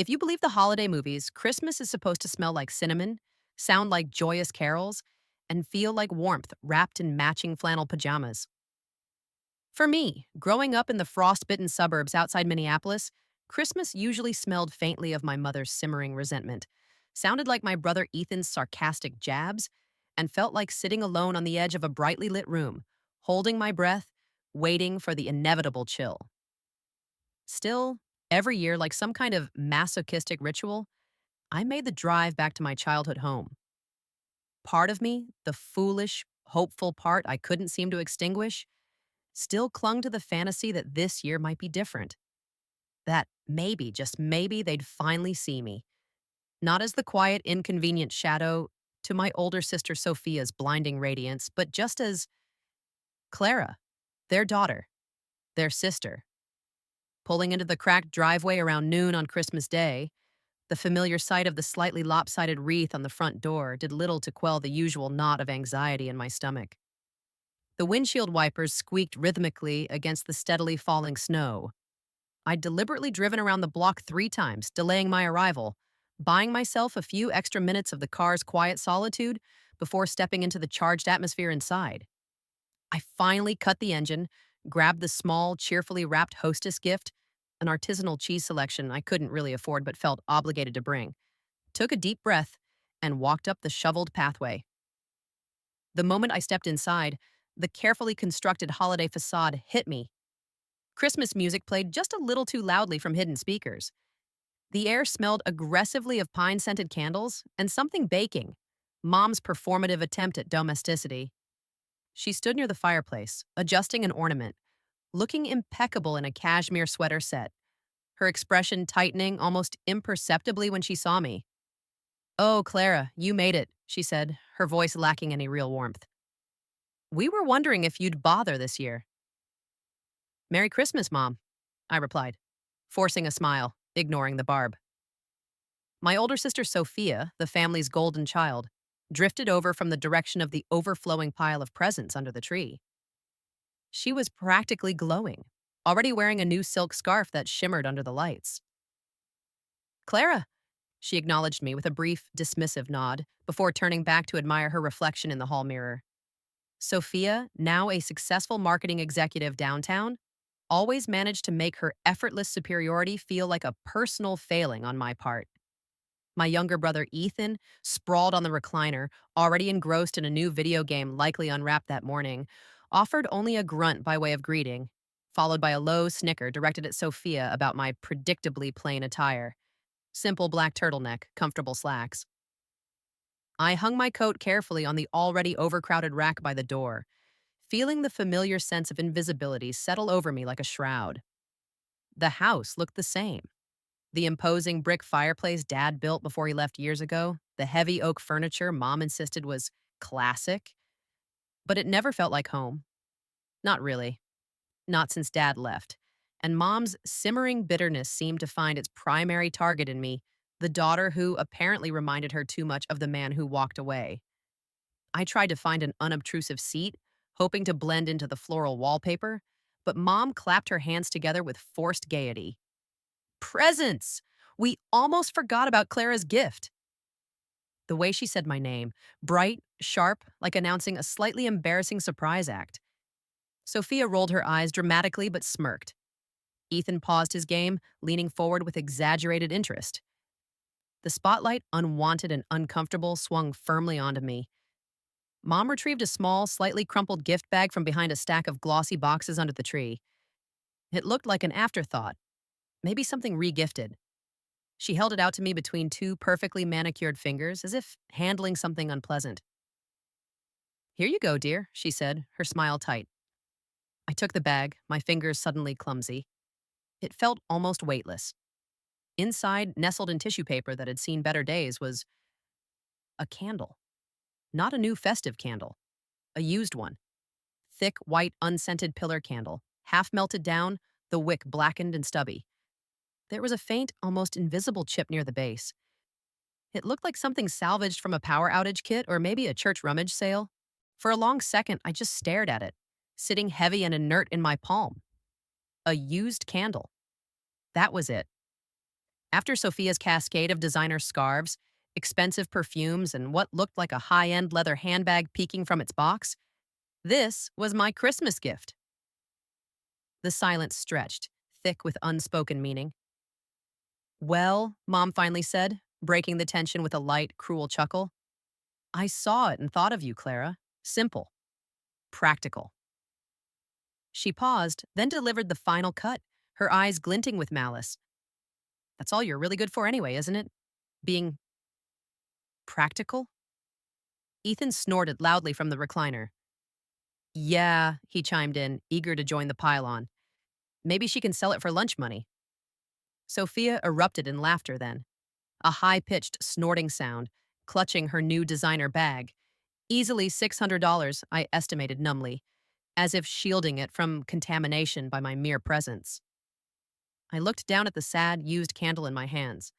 If you believe the holiday movies, Christmas is supposed to smell like cinnamon, sound like joyous carols, and feel like warmth wrapped in matching flannel pajamas. For me, growing up in the frost-bitten suburbs outside Minneapolis, Christmas usually smelled faintly of my mother's simmering resentment, sounded like my brother Ethan's sarcastic jabs, and felt like sitting alone on the edge of a brightly lit room, holding my breath, waiting for the inevitable chill. Still, every year, like some kind of masochistic ritual, I made the drive back to my childhood home. Part of me, the foolish, hopeful part I couldn't seem to extinguish, still clung to the fantasy that this year might be different. That maybe, just maybe, they'd finally see me. Not as the quiet, inconvenient shadow to my older sister Sophia's blinding radiance, but just as Clara, their daughter, their sister. Pulling into the cracked driveway around noon on Christmas Day, the familiar sight of the slightly lopsided wreath on the front door did little to quell the usual knot of anxiety in my stomach. The windshield wipers squeaked rhythmically against the steadily falling snow. I'd deliberately driven around the block 3 times, delaying my arrival, buying myself a few extra minutes of the car's quiet solitude before stepping into the charged atmosphere inside. I finally cut the engine, grabbed the small, cheerfully wrapped hostess gift, an artisanal cheese selection I couldn't really afford but felt obligated to bring, took a deep breath, and walked up the shoveled pathway. The moment I stepped inside, the carefully constructed holiday facade hit me. Christmas music played just a little too loudly from hidden speakers. The air smelled aggressively of pine-scented candles and something baking, Mom's performative attempt at domesticity. She stood near the fireplace, adjusting an ornament, looking impeccable in a cashmere sweater set, her expression tightening almost imperceptibly when she saw me. "Oh, Clara, you made it," she said, her voice lacking any real warmth. "We were wondering if you'd bother this year." "Merry Christmas, Mom," I replied, forcing a smile, ignoring the barb. My older sister Sophia, the family's golden child, drifted over from the direction of the overflowing pile of presents under the tree. She was practically glowing, already wearing a new silk scarf that shimmered under the lights. "Clara," she acknowledged me with a brief, dismissive nod before turning back to admire her reflection in the hall mirror. Sophia, now a successful marketing executive downtown, always managed to make her effortless superiority feel like a personal failing on my part. My younger brother Ethan, sprawled on the recliner, already engrossed in a new video game likely unwrapped that morning, offered only a grunt by way of greeting, followed by a low snicker directed at Sophia about my predictably plain attire. Simple black turtleneck, comfortable slacks. I hung my coat carefully on the already overcrowded rack by the door, feeling the familiar sense of invisibility settle over me like a shroud. The house looked the same. The imposing brick fireplace Dad built before he left years ago, the heavy oak furniture Mom insisted was classic, but it never felt like home. Not really. Not since Dad left. And Mom's simmering bitterness seemed to find its primary target in me, the daughter who apparently reminded her too much of the man who walked away. I tried to find an unobtrusive seat, hoping to blend into the floral wallpaper, but Mom clapped her hands together with forced gaiety. "Presents! We almost forgot about Clara's gift." The way she said my name, bright, sharp, like announcing a slightly embarrassing surprise act. Sophia rolled her eyes dramatically but smirked. Ethan paused his game, leaning forward with exaggerated interest. The spotlight, unwanted and uncomfortable, swung firmly onto me. Mom retrieved a small, slightly crumpled gift bag from behind a stack of glossy boxes under the tree. It looked like an afterthought, maybe something re-gifted. She held it out to me between two perfectly manicured fingers, as if handling something unpleasant. "Here you go, dear," she said, her smile tight. I took the bag, my fingers suddenly clumsy. It felt almost weightless. Inside, nestled in tissue paper that had seen better days, was a candle. Not a new festive candle, a used one. Thick, white, unscented pillar candle, half melted down, the wick blackened and stubby. There was a faint, almost invisible chip near the base. It looked like something salvaged from a power outage kit or maybe a church rummage sale. For a long second, I just stared at it, sitting heavy and inert in my palm. A used candle. That was it. After Sophia's cascade of designer scarves, expensive perfumes, and what looked like a high end leather handbag peeking from its box, this was my Christmas gift. The silence stretched, thick with unspoken meaning. Well, Mom finally said, breaking the tension with a light, cruel chuckle. I saw it and thought of you, Clara. Simple, practical. She paused, then delivered the final cut, her eyes glinting with malice. That's all you're really good for anyway, isn't it? Being practical? Ethan snorted loudly from the recliner. Yeah, he chimed in, eager to join the pile-on. Maybe she can sell it for lunch money. Sophia erupted in laughter then, a high-pitched snorting sound, clutching her new designer bag. Easily $600, I estimated numbly, as if shielding it from contamination by my mere presence. I looked down at the sad, used candle in my hands,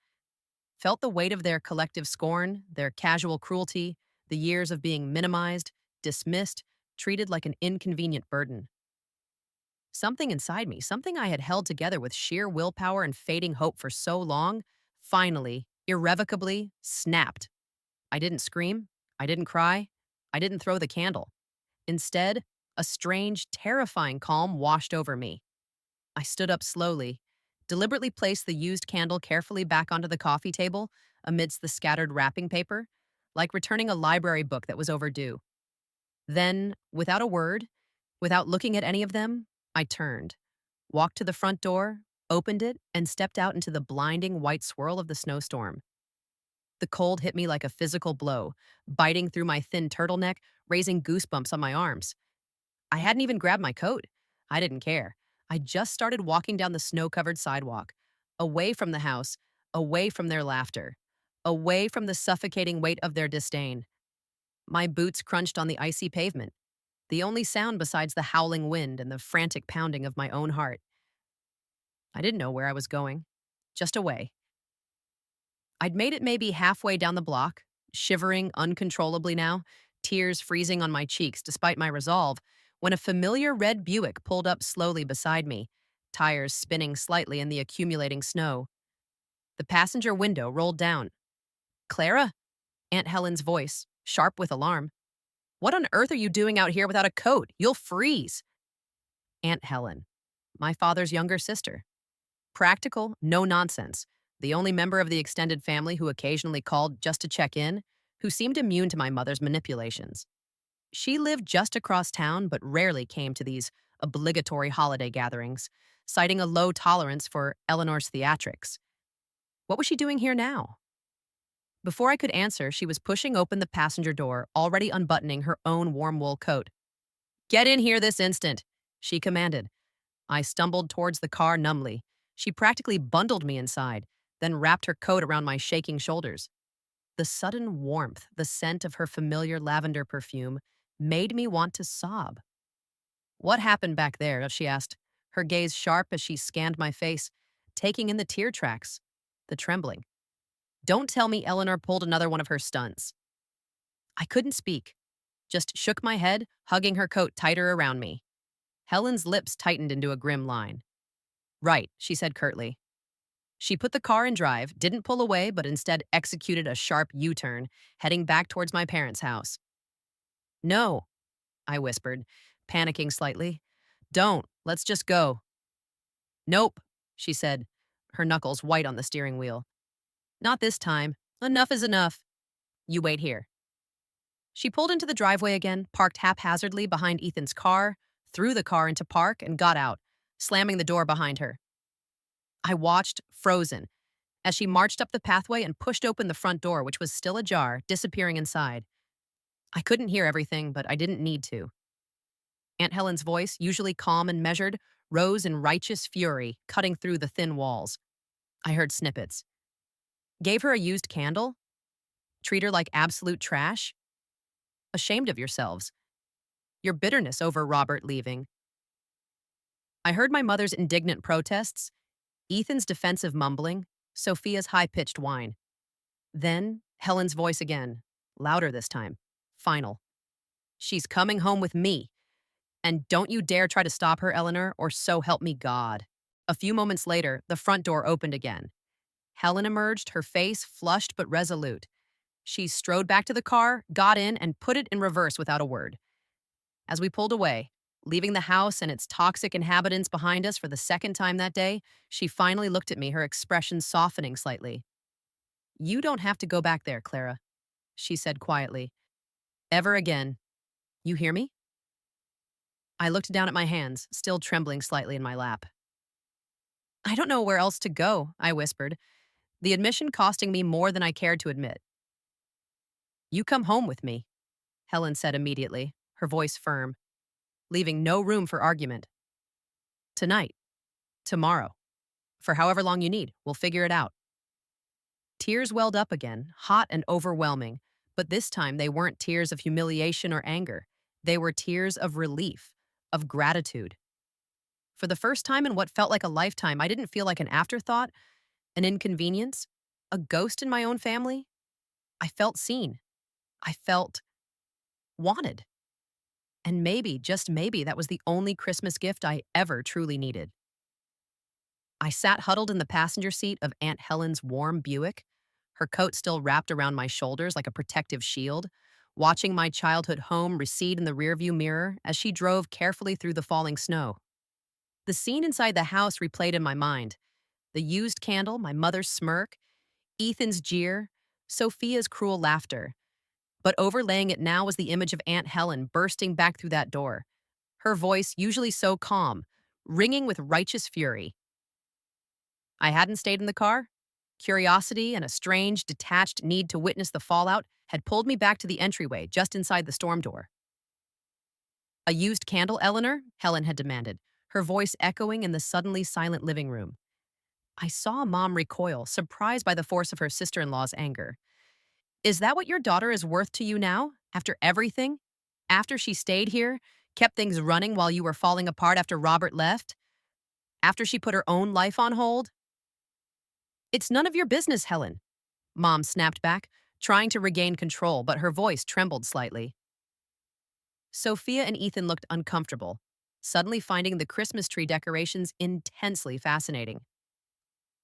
felt the weight of their collective scorn, their casual cruelty, the years of being minimized, dismissed, treated like an inconvenient burden. Something inside me, something I had held together with sheer willpower and fading hope for so long, finally, irrevocably, snapped. I didn't scream. I didn't cry. I didn't throw the candle. Instead, a strange, terrifying calm washed over me. I stood up slowly, deliberately placed the used candle carefully back onto the coffee table amidst the scattered wrapping paper, like returning a library book that was overdue. Then, without a word, without looking at any of them, I turned, walked to the front door, opened it, and stepped out into the blinding white swirl of the snowstorm. The cold hit me like a physical blow, biting through my thin turtleneck, raising goosebumps on my arms. I hadn't even grabbed my coat. I didn't care. I just started walking down the snow-covered sidewalk, away from the house, away from their laughter, away from the suffocating weight of their disdain. My boots crunched on the icy pavement, the only sound besides the howling wind and the frantic pounding of my own heart. I didn't know where I was going, just away. I'd made it maybe halfway down the block, shivering uncontrollably now, tears freezing on my cheeks despite my resolve, when a familiar red Buick pulled up slowly beside me, tires spinning slightly in the accumulating snow. The passenger window rolled down. Clara? Aunt Helen's voice, sharp with alarm. What on earth are you doing out here without a coat? You'll freeze. Aunt Helen, my father's younger sister. Practical, no nonsense. The only member of the extended family who occasionally called just to check in, who seemed immune to my mother's manipulations. She lived just across town but rarely came to these obligatory holiday gatherings, citing a low tolerance for Eleanor's theatrics. What was she doing here now? Before I could answer, she was pushing open the passenger door, already unbuttoning her own warm wool coat. Get in here this instant, she commanded. I stumbled towards the car numbly. She practically bundled me inside, then wrapped her coat around my shaking shoulders. The sudden warmth, the scent of her familiar lavender perfume, made me want to sob. What happened back there? She asked, her gaze sharp as she scanned my face, taking in the tear tracks, the trembling. Don't tell me Eleanor pulled another one of her stunts. I couldn't speak, just shook my head, hugging her coat tighter around me. Helen's lips tightened into a grim line. Right, she said curtly. She put the car in drive, didn't pull away, but instead executed a sharp U-turn, heading back towards my parents' house. No, I whispered, panicking slightly. Don't, let's just go. Nope, she said, her knuckles white on the steering wheel. Not this time. Enough is enough. You wait here. She pulled into the driveway again, parked haphazardly behind Ethan's car, threw the car into park, and got out, slamming the door behind her. I watched, frozen, as she marched up the pathway and pushed open the front door, which was still ajar, disappearing inside. I couldn't hear everything, but I didn't need to. Aunt Helen's voice, usually calm and measured, rose in righteous fury, cutting through the thin walls. I heard snippets. Gave her a used candle? Treat her like absolute trash? Ashamed of yourselves. Your bitterness over Robert leaving. I heard my mother's indignant protests, Ethan's defensive mumbling, Sophia's high-pitched whine. Then, Helen's voice again, louder this time, final. She's coming home with me. And don't you dare try to stop her, Eleanor, or so help me God. A few moments later, the front door opened again. Helen emerged, her face flushed but resolute. She strode back to the car, got in, and put it in reverse without a word. As we pulled away, leaving the house and its toxic inhabitants behind us for the second time that day, she finally looked at me, her expression softening slightly. "You don't have to go back there, Clara," she said quietly. "Ever again. You hear me?" I looked down at my hands, still trembling slightly in my lap. "I don't know where else to go," I whispered, the admission costing me more than I cared to admit. "You come home with me," Helen said immediately, her voice firm, leaving no room for argument. "Tonight. Tomorrow. For however long you need. We'll figure it out." Tears welled up again, hot and overwhelming, but this time they weren't tears of humiliation or anger. They were tears of relief, of gratitude. For the first time in what felt like a lifetime, I didn't feel like an afterthought, an inconvenience, a ghost in my own family. I felt seen. I felt wanted. And maybe, just maybe, that was the only Christmas gift I ever truly needed. I sat huddled in the passenger seat of Aunt Helen's warm Buick, her coat still wrapped around my shoulders like a protective shield, watching my childhood home recede in the rearview mirror as she drove carefully through the falling snow. The scene inside the house replayed in my mind: the used candle, my mother's smirk, Ethan's jeer, Sophia's cruel laughter. But overlaying it now was the image of Aunt Helen bursting back through that door, her voice, usually so calm, ringing with righteous fury. I hadn't stayed in the car. Curiosity and a strange, detached need to witness the fallout had pulled me back to the entryway just inside the storm door. "A used candle, Eleanor?" Helen had demanded, her voice echoing in the suddenly silent living room. I saw Mom recoil, surprised by the force of her sister-in-law's anger. "Is that what your daughter is worth to you now? After everything? After she stayed here, kept things running while you were falling apart after Robert left? After she put her own life on hold?" "It's none of your business, Helen," Mom snapped back, trying to regain control, but her voice trembled slightly. Sophia and Ethan looked uncomfortable, suddenly finding the Christmas tree decorations intensely fascinating.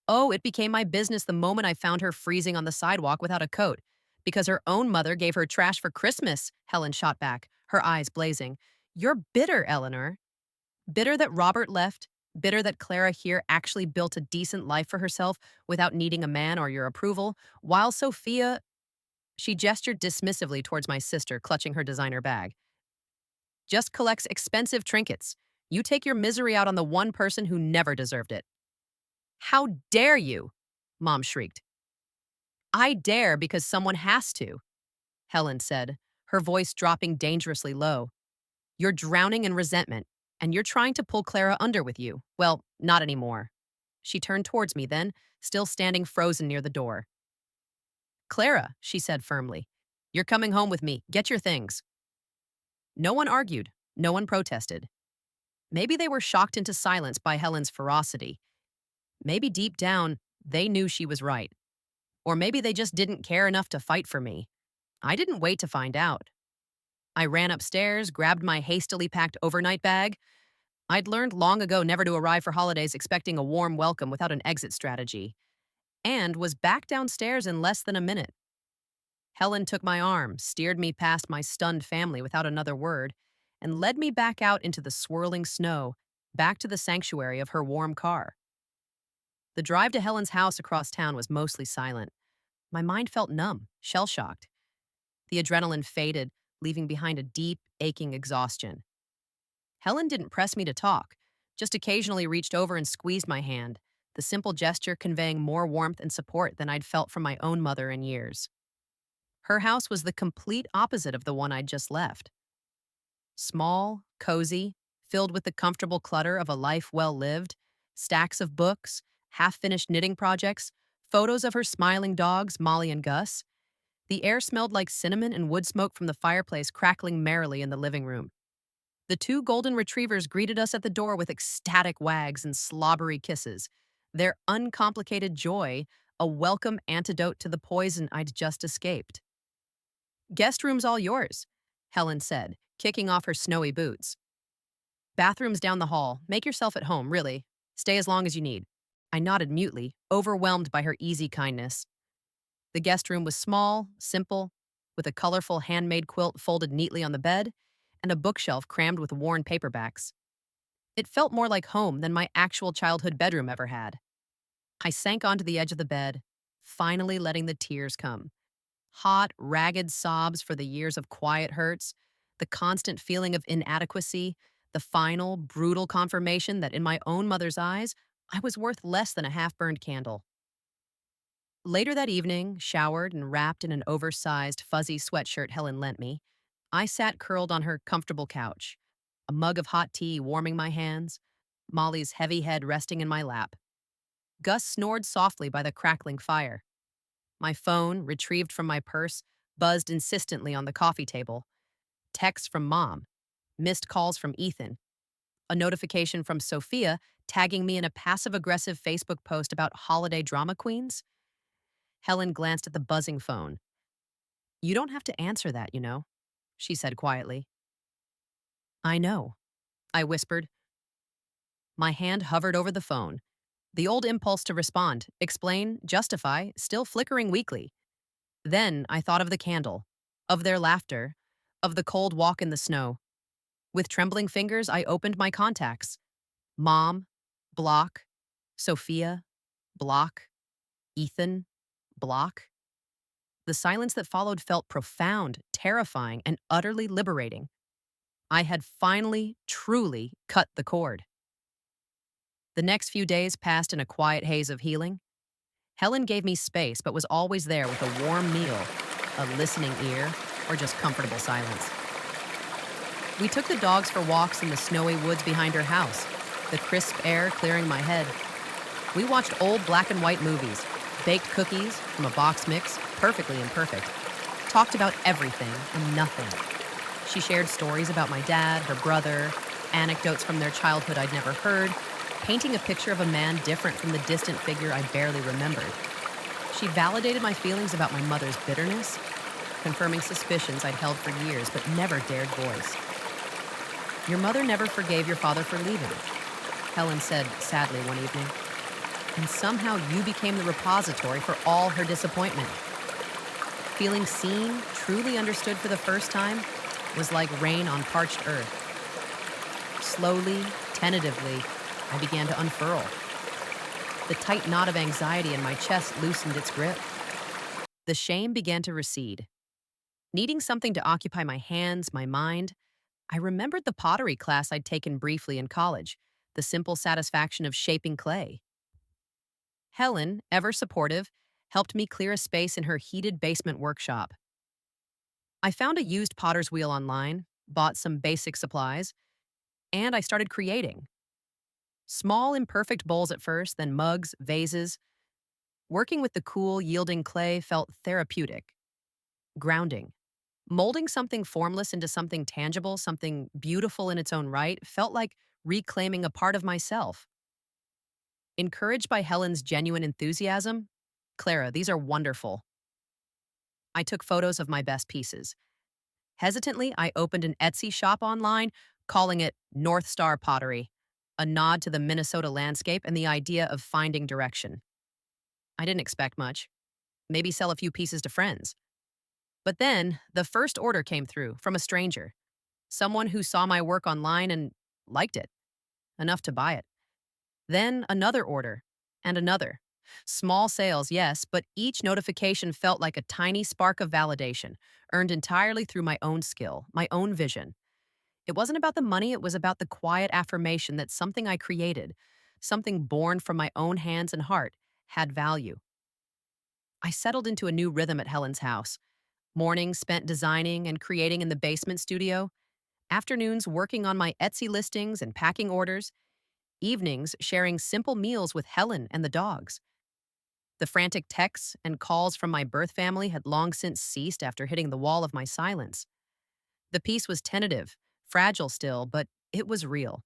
"Oh, it became my business the moment I found her freezing on the sidewalk without a coat, because her own mother gave her trash for Christmas," Helen shot back, her eyes blazing. "You're bitter, Eleanor. Bitter that Robert left, bitter that Clara here actually built a decent life for herself without needing a man or your approval, while Sophia—" She gestured dismissively towards my sister, clutching her designer bag. "Just collects expensive trinkets. You take your misery out on the one person who never deserved it." "How dare you?" Mom shrieked. "I dare because someone has to," Helen said, her voice dropping dangerously low. "You're drowning in resentment, and you're trying to pull Clara under with you. Well, not anymore." She turned towards me then, still standing frozen near the door. "Clara," she said firmly, "you're coming home with me. Get your things." No one argued. No one protested. Maybe they were shocked into silence by Helen's ferocity. Maybe deep down, they knew she was right. Or maybe they just didn't care enough to fight for me. I didn't wait to find out. I ran upstairs, grabbed my hastily packed overnight bag. I'd learned long ago never to arrive for holidays expecting a warm welcome without an exit strategy, and was back downstairs in less than a minute. Helen took my arm, steered me past my stunned family without another word, and led me back out into the swirling snow, back to the sanctuary of her warm car. The drive to Helen's house across town was mostly silent. My mind felt numb, shell-shocked. The adrenaline faded, leaving behind a deep, aching exhaustion. Helen didn't press me to talk, just occasionally reached over and squeezed my hand, the simple gesture conveying more warmth and support than I'd felt from my own mother in years. Her house was the complete opposite of the one I'd just left. Small, cozy, filled with the comfortable clutter of a life well lived, stacks of books, half-finished knitting projects, photos of her smiling dogs, Molly and Gus. The air smelled like cinnamon and wood smoke from the fireplace crackling merrily in the living room. The two golden retrievers greeted us at the door with ecstatic wags and slobbery kisses, their uncomplicated joy a welcome antidote to the poison I'd just escaped. "Guest room's all yours," Helen said, kicking off her snowy boots. "Bathroom's down the hall. Make yourself at home, really. Stay as long as you need." I nodded mutely, overwhelmed by her easy kindness. The guest room was small, simple, with a colorful handmade quilt folded neatly on the bed and a bookshelf crammed with worn paperbacks. It felt more like home than my actual childhood bedroom ever had. I sank onto the edge of the bed, finally letting the tears come. Hot, ragged sobs for the years of quiet hurts, the constant feeling of inadequacy, the final, brutal confirmation that in my own mother's eyes, I was worth less than a half burned candle. Later that evening, showered and wrapped in an oversized, fuzzy sweatshirt Helen lent me, I sat curled on her comfortable couch, a mug of hot tea warming my hands, Molly's heavy head resting in my lap. Gus snored softly by the crackling fire. My phone, retrieved from my purse, buzzed insistently on the coffee table. Texts from Mom, missed calls from Ethan, a notification from Sophia tagging me in a passive aggressive Facebook post about holiday drama queens. Helen glanced at the buzzing phone. "You don't have to answer that, you know," she said quietly. "I know," I whispered. My hand hovered over the phone. The old impulse to respond, explain, justify, still flickering weakly. Then I thought of the candle, of their laughter, of the cold walk in the snow. With trembling fingers, I opened my contacts. Mom, block. Sophia, block. Ethan, block. The silence that followed felt profound, terrifying, and utterly liberating. I had finally, truly cut the cord. The next few days passed in a quiet haze of healing. Helen gave me space, but was always there with a warm meal, a listening ear, or just comfortable silence. We took the dogs for walks in the snowy woods behind her house, the crisp air clearing my head. We watched old black and white movies, baked cookies from a box mix, perfectly imperfect, talked about everything and nothing. She shared stories about my dad, her brother, anecdotes from their childhood I'd never heard, painting a picture of a man different from the distant figure I barely remembered. She validated my feelings about my mother's bitterness, confirming suspicions I'd held for years but never dared voice. "Your mother never forgave your father for leaving," Helen said sadly one evening. "And somehow you became the repository for all her disappointment." Feeling seen, truly understood for the first time, was like rain on parched earth. Slowly, tentatively, I began to unfurl. The tight knot of anxiety in my chest loosened its grip. The shame began to recede. Needing something to occupy my hands, my mind, I remembered the pottery class I'd taken briefly in college, the simple satisfaction of shaping clay. Helen, ever supportive, helped me clear a space in her heated basement workshop. I found a used potter's wheel online, bought some basic supplies, and I started creating. Small, imperfect bowls at first, then mugs, vases. Working with the cool, yielding clay felt therapeutic, grounding. Molding something formless into something tangible, something beautiful in its own right, felt like reclaiming a part of myself. Encouraged by Helen's genuine enthusiasm, "Clara, these are wonderful." I took photos of my best pieces. Hesitantly, I opened an Etsy shop online, calling it Star Pottery, a nod to the Minnesota landscape and the idea of finding direction. I didn't expect much. Maybe sell a few pieces to friends. But then, the first order came through from a stranger, someone who saw my work online and liked it, enough to buy it. Then another order, and another. Small sales, yes, but each notification felt like a tiny spark of validation, earned entirely through my own skill, my own vision. It wasn't about the money, it was about the quiet affirmation that something I created, something born from my own hands and heart, had value. I settled into a new rhythm at Helen's house. Mornings spent designing and creating in the basement studio, afternoons working on my Etsy listings and packing orders, evenings sharing simple meals with Helen and the dogs. The frantic texts and calls from my birth family had long since ceased after hitting the wall of my silence. The peace was tentative, fragile still, but it was real.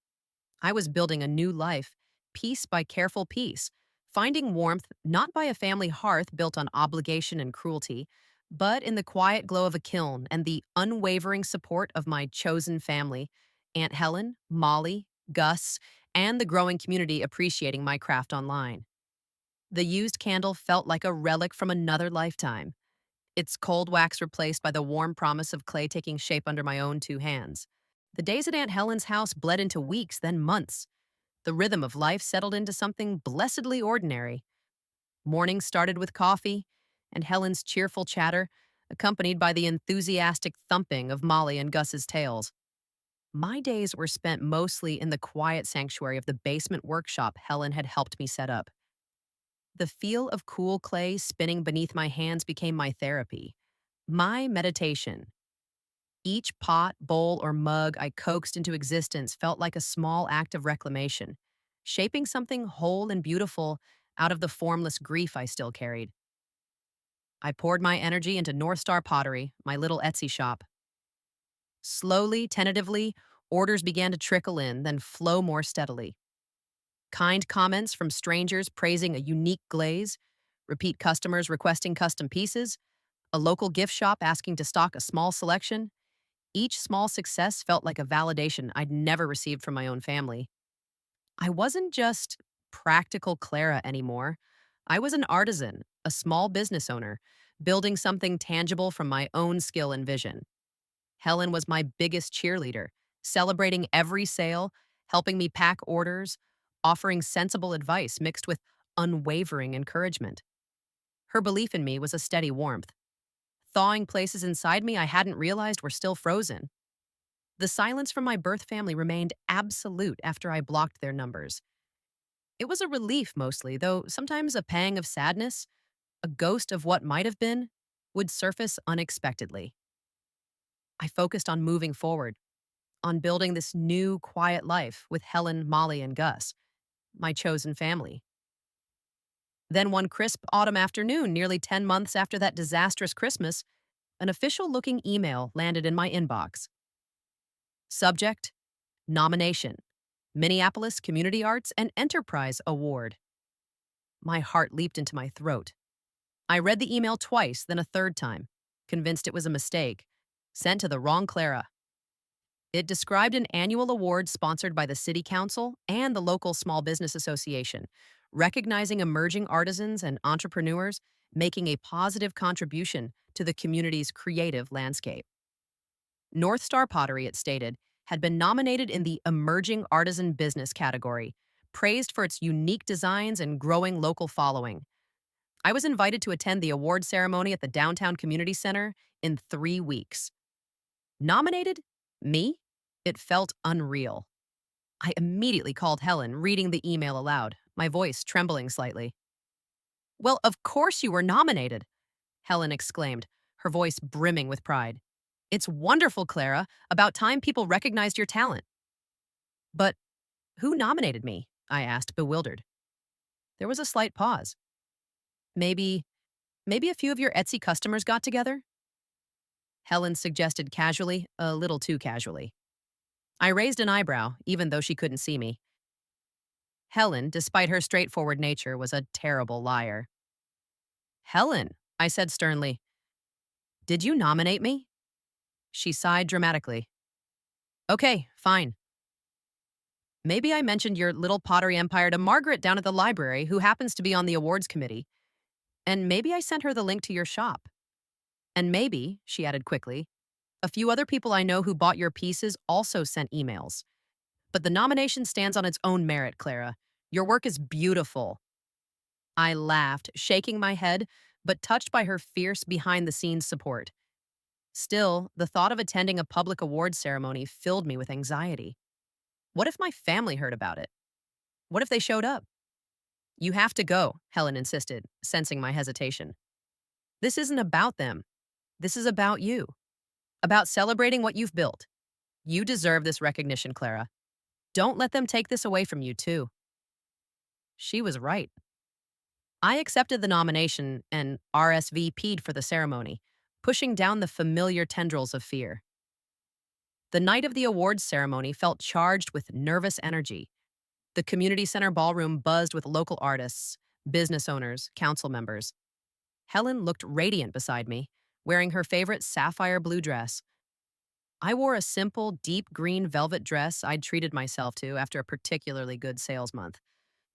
I was building a new life, piece by careful piece, finding warmth not by a family hearth built on obligation and cruelty, but in the quiet glow of a kiln and the unwavering support of my chosen family, Aunt Helen, Molly, Gus, and the growing community appreciating my craft online. The used candle felt like a relic from another lifetime, its cold wax replaced by the warm promise of clay taking shape under my own two hands. The days at Aunt Helen's house bled into weeks, then months. The rhythm of life settled into something blessedly ordinary. Mornings started with coffee and Helen's cheerful chatter, accompanied by the enthusiastic thumping of Molly and Gus's tails. My days were spent mostly in the quiet sanctuary of the basement workshop Helen had helped me set up. The feel of cool clay spinning beneath my hands became my therapy, my meditation. Each pot, bowl, or mug I coaxed into existence felt like a small act of reclamation, shaping something whole and beautiful out of the formless grief I still carried. I poured my energy into Star Pottery, my little Etsy shop. Slowly, tentatively, orders began to trickle in, then flow more steadily. Kind comments from strangers praising a unique glaze, repeat customers requesting custom pieces, a local gift shop asking to stock a small selection. Each small success felt like a validation I'd never received from my own family. I wasn't just practical Clara anymore. I was an artisan, a small business owner, building something tangible from my own skill and vision. Helen was my biggest cheerleader, celebrating every sale, helping me pack orders, offering sensible advice mixed with unwavering encouragement. Her belief in me was a steady warmth, thawing places inside me I hadn't realized were still frozen. The silence from my birth family remained absolute after I blocked their numbers. It was a relief mostly, though sometimes a pang of sadness, a ghost of what might have been, would surface unexpectedly. I focused on moving forward, on building this new, quiet life with Helen, Molly, and Gus, my chosen family. Then one crisp autumn afternoon, nearly 10 months after that disastrous Christmas, an official looking email landed in my inbox. Subject: Nomination, Minneapolis Community Arts and Enterprise Award. My heart leaped into my throat. I read the email twice, then a third time, convinced it was a mistake, sent to the wrong Clara. It described an annual award sponsored by the City Council and the local Small Business Association, recognizing emerging artisans and entrepreneurs making a positive contribution to the community's creative landscape. Star Pottery, it stated, had been nominated in the Emerging Artisan Business category, praised for its unique designs and growing local following. I was invited to attend the award ceremony at the downtown community center in 3 weeks. Nominated? Me? It felt unreal. I immediately called Helen, reading the email aloud, my voice trembling slightly. "Well, of course you were nominated," Helen exclaimed, her voice brimming with pride. "It's wonderful, Clara. About time people recognized your talent." "But who nominated me?" I asked, bewildered. There was a slight pause. Maybe, maybe a few of your Etsy customers got together?" Helen suggested casually, a little too casually. I raised an eyebrow, even though she couldn't see me. Helen, despite her straightforward nature, was a terrible liar. "Helen," I said sternly, "did you nominate me?" She sighed dramatically. "Okay, fine. Maybe I mentioned your little pottery empire to Margaret down at the library, who happens to be on the awards committee. And maybe I sent her the link to your shop. And maybe," she added quickly, "a few other people I know who bought your pieces also sent emails. But the nomination stands on its own merit, Clara. Your work is beautiful." I laughed, shaking my head, but touched by her fierce behind-the-scenes support. Still, the thought of attending a public awards ceremony filled me with anxiety. What if my family heard about it? What if they showed up? "You have to go," Helen insisted, sensing my hesitation. "This isn't about them. This is about you. About celebrating what you've built. You deserve this recognition, Clara. Don't let them take this away from you, too." She was right. I accepted the nomination and RSVP'd for the ceremony, pushing down the familiar tendrils of fear. The night of the awards ceremony felt charged with nervous energy. The community center ballroom buzzed with local artists, business owners, council members. Helen looked radiant beside me, wearing her favorite sapphire blue dress. I wore a simple, deep green velvet dress I'd treated myself to after a particularly good sales month.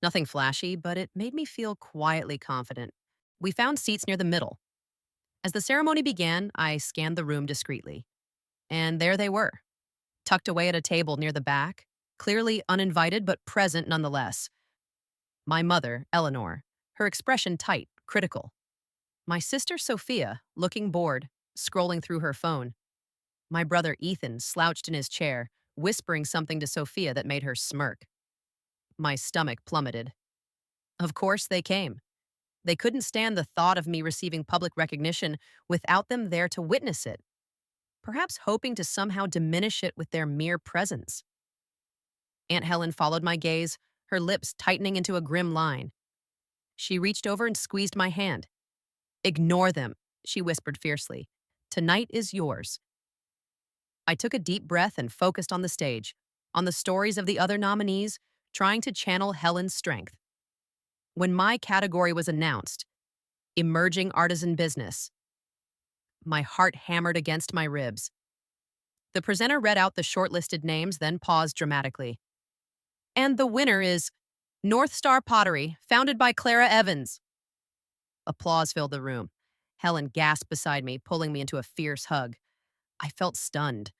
Nothing flashy, but it made me feel quietly confident. We found seats near the middle. As the ceremony began, I scanned the room discreetly. And there they were, tucked away at a table near the back, clearly uninvited but present nonetheless. My mother, Eleanor, her expression tight, critical. My sister, Sophia, looking bored, scrolling through her phone. My brother, Ethan, slouched in his chair, whispering something to Sophia that made her smirk. My stomach plummeted. Of course, they came. They couldn't stand the thought of me receiving public recognition without them there to witness it, perhaps hoping to somehow diminish it with their mere presence. Aunt Helen followed my gaze, her lips tightening into a grim line. She reached over and squeezed my hand. Ignore them, she whispered fiercely. Tonight is yours. I took a deep breath and focused on the stage, on the stories of the other nominees, trying to channel Helen's strength. When my category was announced, emerging artisan business, my heart hammered against my ribs. The presenter read out the shortlisted names, then paused dramatically. And the winner is Star Pottery, founded by Clara Evans. Applause filled the room. Helen gasped beside me, pulling me into a fierce hug. I felt stunned,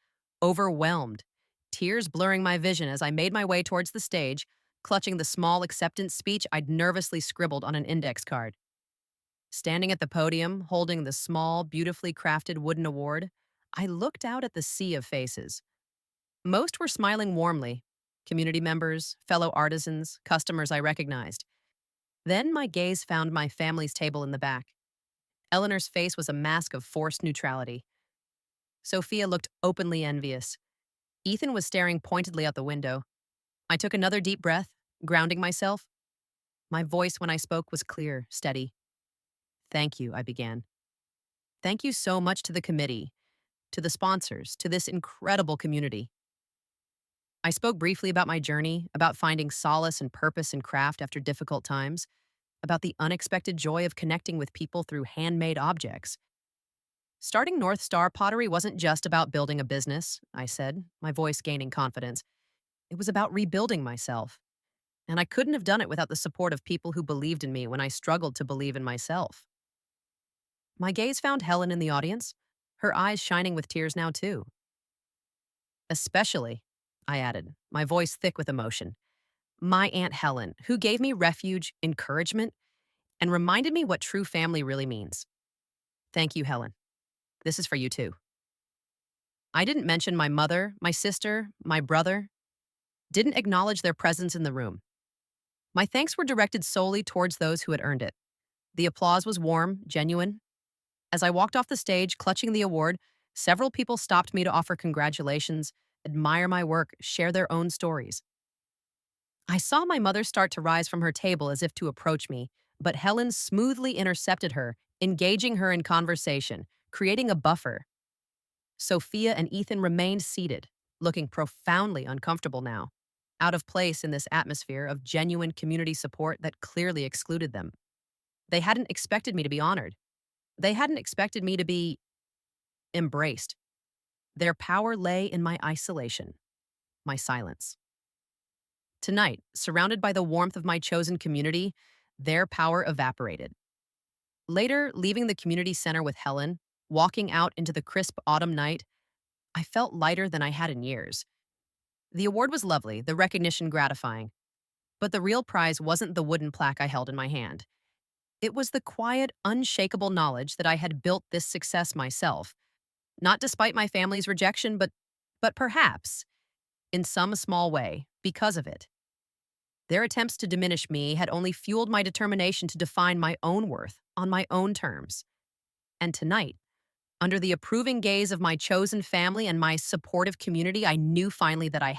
overwhelmed, tears blurring my vision as I made my way towards the stage, clutching the small acceptance speech I'd nervously scribbled on an index card. Standing at the podium, holding the small, beautifully crafted wooden award, I looked out at the sea of faces. Most were smiling warmly, community members, fellow artisans, customers I recognized. Then my gaze found my family's table in the back. Eleanor's face was a mask of forced neutrality. Sophia looked openly envious. Ethan was staring pointedly out the window. I took another deep breath, grounding myself. My voice when I spoke was clear, steady. Thank you, I began. Thank you so much to the committee, to the sponsors, to this incredible community. I spoke briefly about my journey, about finding solace and purpose in craft after difficult times, about the unexpected joy of connecting with people through handmade objects. Starting Star Pottery wasn't just about building a business, I said, my voice gaining confidence. It was about rebuilding myself. And I couldn't have done it without the support of people who believed in me when I struggled to believe in myself. My gaze found Helen in the audience, her eyes shining with tears now too. Especially, I added, my voice thick with emotion, my Aunt Helen, who gave me refuge, encouragement, and reminded me what true family really means. Thank you, Helen. This is for you too. I didn't mention my mother, my sister, my brother, didn't acknowledge their presence in the room. My thanks were directed solely towards those who had earned it. The applause was warm, genuine. As I walked off the stage, clutching the award, several people stopped me to offer congratulations, admire my work, share their own stories. I saw my mother start to rise from her table as if to approach me, but Helen smoothly intercepted her, engaging her in conversation, creating a buffer. Sophia and Ethan remained seated, looking profoundly uncomfortable now, out of place in this atmosphere of genuine community support that clearly excluded them. They hadn't expected me to be honored. They hadn't expected me to be embraced. Their power lay in my isolation, my silence. Tonight, surrounded by the warmth of my chosen community, their power evaporated. Later, leaving the community center with Helen, walking out into the crisp autumn night, I felt lighter than I had in years. The award was lovely, the recognition gratifying. But the real prize wasn't the wooden plaque I held in my hand. It was the quiet, unshakable knowledge that I had built this success myself, not despite my family's rejection, but perhaps, in some small way, because of it. Their attempts to diminish me had only fueled my determination to define my own worth on my own terms. And tonight, under the approving gaze of my chosen family and my supportive community, I knew finally that I